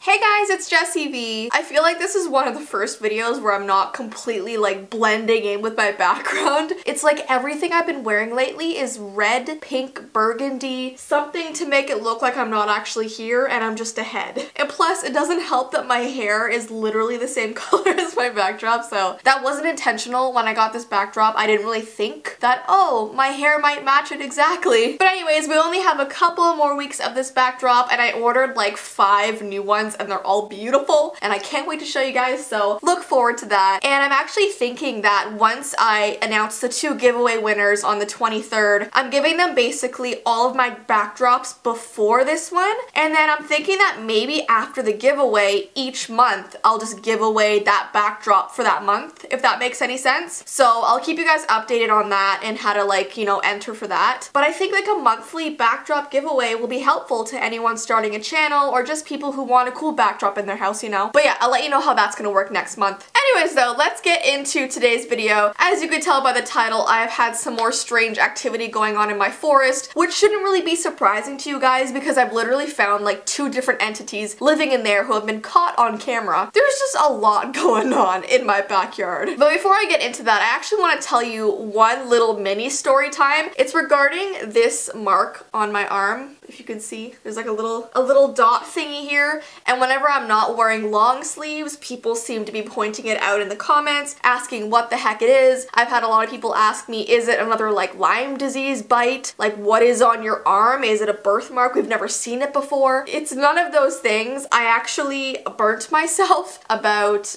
Hey guys, it's Jessie V. I feel like this is one of the first videos where I'm not completely like blending in with my background. It's like everything I've been wearing lately is red, pink, burgundy, something to make it look like I'm not actually here and I'm just ahead. And plus, it doesn't help that my hair is literally the same color as my backdrop, so that wasn't intentional. When I got this backdrop, I didn't really think that, oh, my hair might match it exactly. But anyways, we only have a couple more weeks of this backdrop and I ordered like 5 new ones and they're all beautiful and I can't wait to show you guys, so look forward to that. And I'm actually thinking that once I announce the 2 giveaway winners on the 23rd, I'm giving them basically all of my backdrops before this one, and then I'm thinking that maybe after the giveaway each month I'll just give away that backdrop for that month, if that makes any sense. So I'll keep you guys updated on that and how to like, you know, enter for that. But I think like a monthly backdrop giveaway will be helpful to anyone starting a channel or just people who want a cool backdrop in their house, you know? But yeah, I'll let you know how that's gonna work next month. Anyways though, let's get into today's video. As you can tell by the title, I have had some more strange activity going on in my forest, which shouldn't really be surprising to you guys because I've literally found like 2 different entities living in there who have been caught on camera. There's just a lot going on in my backyard. But before I get into that, I actually want to tell you one little mini story time. It's regarding this mark on my arm. If you can see, there's like a little dot thingy here, and whenever I'm not wearing long sleeves, people seem to be pointing it out in the comments, asking what the heck it is. I've had a lot of people ask me, is it another like Lyme disease bite? Like, what is on your arm? Is it a birthmark? We've never seen it before. It's none of those things. I actually burnt myself about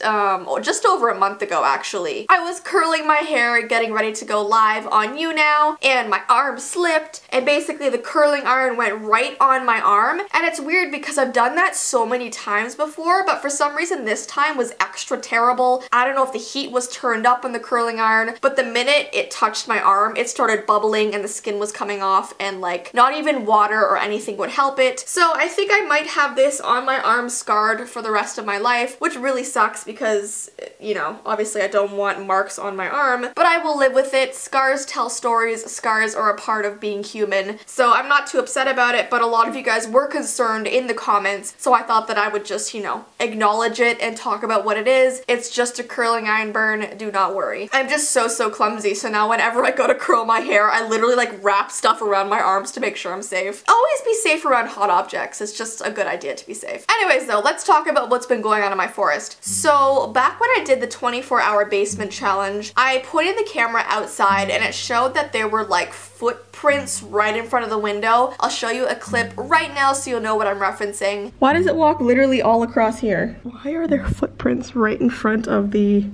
just over a month ago actually. I was curling my hair, getting ready to go live on You Now, and my arm slipped, and basically the curling iron went right on my arm. And it's weird because I've done that so many times before, but for some reason this time was extra terrible. I don't know if the heat was turned up on the curling iron, but the minute it touched my arm, it started bubbling and the skin was coming off, and like not even water or anything would help it. So I think I might have this on my arm scarred for the rest of my life, which really sucks because, you know, obviously I don't want marks on my arm, but I will live with it. Scars tell stories. Scars are a part of being human. So I'm not too upset about it, but a lot of you guys were concerned in the comments, so I thought that I would just, you know, acknowledge it and talk about what it is. It's just a curling iron burn, do not worry. I'm just so clumsy, so now whenever I go to curl my hair, I literally like wrap stuff around my arms to make sure I'm safe. Always be safe around hot objects. It's just a good idea to be safe. Anyways though, let's talk about what's been going on in my forest. So back when I did the 24-hour basement challenge, I pointed the camera outside and it showed that there were like footprints right in front of the window. I'll show you a clip right now so you'll know what I'm referencing. Why does it walk literally all across here? Why are there footprints right in front of the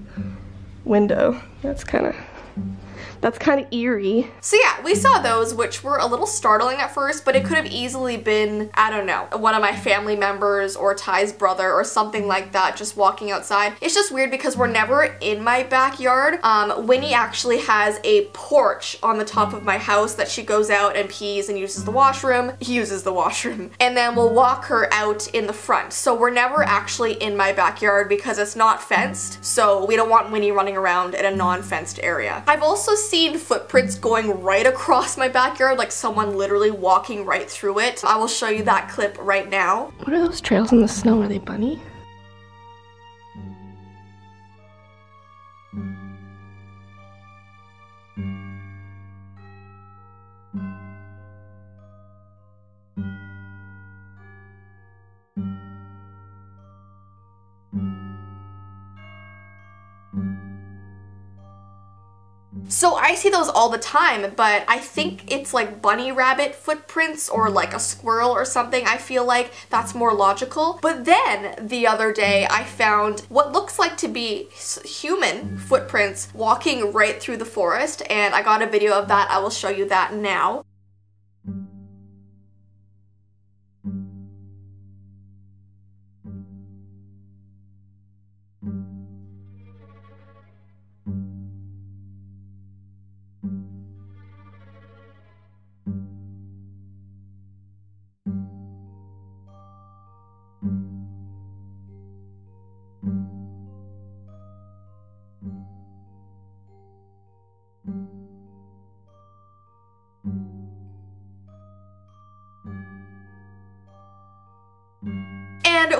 window? That's kind of eerie. So yeah, we saw those, which were a little startling at first, but it could have easily been, I don't know, one of my family members or Ty's brother or something like that just walking outside. It's just weird because we're never in my backyard. Winnie actually has a porch on the top of my house that she goes out and pees and uses the washroom. He uses the washroom. And then we'll walk her out in the front. So we're never actually in my backyard because it's not fenced. So we don't want Winnie running around in a non-fenced area. I've also seen footprints going right across my backyard, like someone literally walking right through it. I will show you that clip right now. What are those trails in the snow? Are they bunny? So I see those all the time, but I think it's like bunny rabbit footprints or like a squirrel or something. I feel like that's more logical. But then the other day I found what looks like to be human footprints walking right through the forest, and I got a video of that. I will show you that now.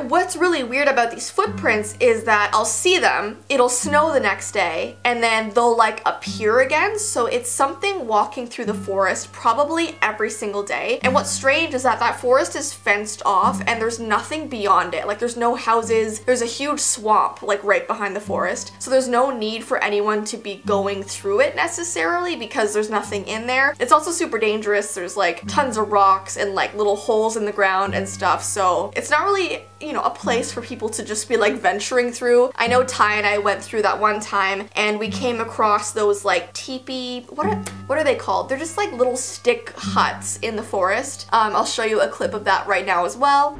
And what's really weird about these footprints is that I'll see them, it'll snow the next day, and then they'll like appear again. So it's something walking through the forest probably every single day. And what's strange is that that forest is fenced off and there's nothing beyond it. Like there's no houses, there's a huge swamp like right behind the forest. So there's no need for anyone to be going through it necessarily because there's nothing in there. It's also super dangerous. There's like tons of rocks and like little holes in the ground and stuff. So it's not really, you know, a place for people to just be like venturing through. I know Ty and I went through that one time and we came across those like teepee, what are they called? They're just like little stick huts in the forest. I'll show you a clip of that right now as well.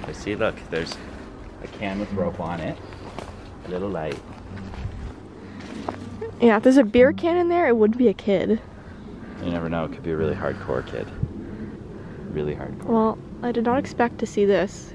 I see, look, there's a can with rope on it, a little light. Yeah, if there's a beer can in there, it would be a kid. You never know, it could be a really hardcore kid. Really hardcore. Well, I did not expect to see this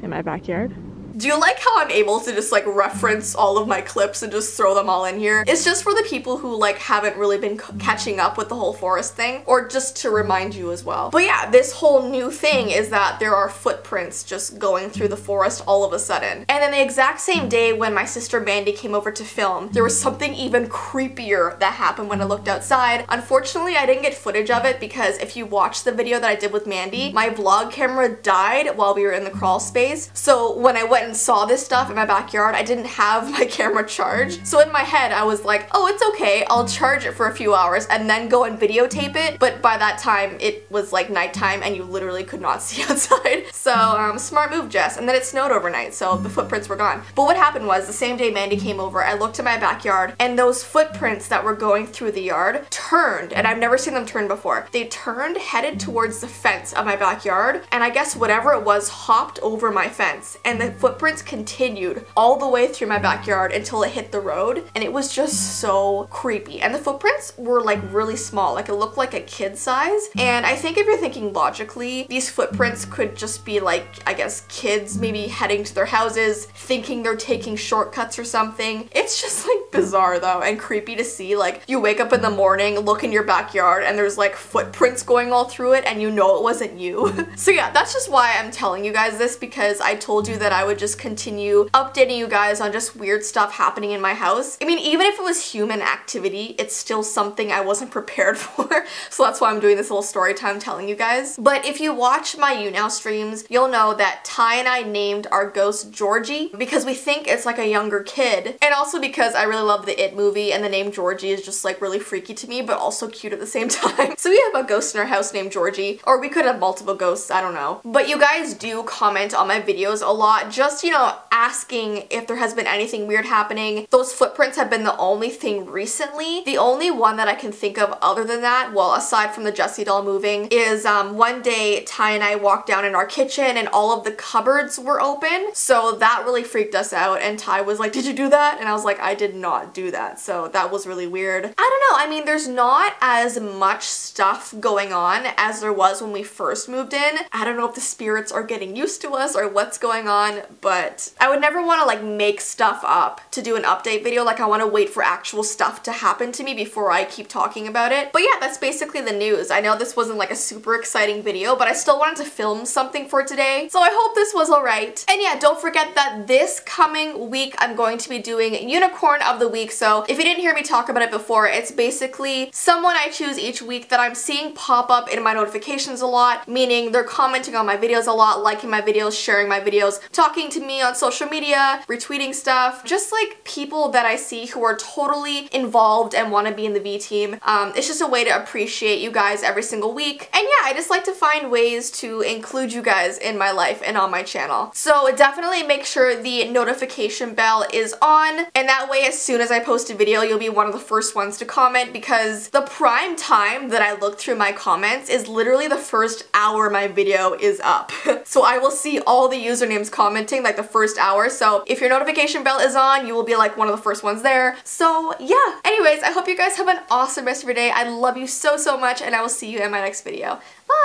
in my backyard. Do you like how I'm able to just like reference all of my clips and just throw them all in here? It's just for the people who like haven't really been catching up with the whole forest thing, or just to remind you as well. But yeah, this whole new thing is that there are footprints just going through the forest all of a sudden. And then the exact same day when my sister Mandy came over to film, there was something even creepier that happened when I looked outside. Unfortunately, I didn't get footage of it because if you watch the video that I did with Mandy, my vlog camera died while we were in the crawl space. So when I went and saw this stuff in my backyard, I didn't have my camera charged. So in my head, I was like, oh, it's okay, I'll charge it for a few hours and then go and videotape it. But by that time, it was like nighttime and you literally could not see outside. So smart move, Jess. And then it snowed overnight, so the footprints were gone. But what happened was the same day Mandy came over, I looked at my backyard and those footprints that were going through the yard turned, and I've never seen them turn before. They turned, headed towards the fence of my backyard, and I guess whatever it was hopped over my fence, and the footprints continued all the way through my backyard until it hit the road, and it was just so creepy. And the footprints were like really small, like it looked like a kid size. And I think if you're thinking logically, these footprints could just be like, I guess, kids maybe heading to their houses, thinking they're taking shortcuts or something. It's just like bizarre though, and creepy to see. Like you wake up in the morning, look in your backyard, and there's like footprints going all through it and you know it wasn't you. So yeah, that's just why I'm telling you guys this, because I told you that I would just continue updating you guys on just weird stuff happening in my house. I mean, even if it was human activity, it's still something I wasn't prepared for. So that's why I'm doing this little story time telling you guys. But if you watch my YouNow streams, you'll know that Ty and I named our ghost Georgie because we think it's like a younger kid. And also because I really love the It movie and the name Georgie is just like really freaky to me, but also cute at the same time. So we have a ghost in our house named Georgie, or we could have multiple ghosts, I don't know. But you guys do comment on my videos a lot, just, you know, asking if there has been anything weird happening. Those footprints have been the only thing recently. The only one that I can think of other than that, well, aside from the Jessie doll moving, is one day Ty and I walked down in our kitchen and all of the cupboards were open. So that really freaked us out, and Ty was like, did you do that? And I was like, I did not do that. So that was really weird. I don't know, I mean, there's not as much stuff going on as there was when we first moved in. I don't know if the spirits are getting used to us or what's going on, but I would never want to like make stuff up to do an update video. Like I want to wait for actual stuff to happen to me before I keep talking about it. But yeah, that's basically the news. I know this wasn't like a super exciting video, but I still wanted to film something for today. So I hope this was alright. And yeah, don't forget that this coming week I'm going to be doing Unicorn of the Week. So if you didn't hear me talk about it before, it's basically someone I choose each week that I'm seeing pop up in my notifications a lot, meaning they're commenting on my videos a lot, liking my videos, sharing my videos, talking to me on social media, retweeting stuff, just like people that I see who are totally involved and want to be in the V team. It's just a way to appreciate you guys every single week. And yeah, I just like to find ways to include you guys in my life and on my channel. So definitely make sure the notification bell is on, and that way as soon as I post a video, you'll be one of the first ones to comment, because the prime time that I look through my comments is literally the first hour my video is up. So I will see all the usernames commenting like the first hour. So if your notification bell is on, you will be like one of the first ones there. So yeah, anyways, I hope you guys have an awesome rest of your day. I love you so, so much, and I will see you in my next video. Bye!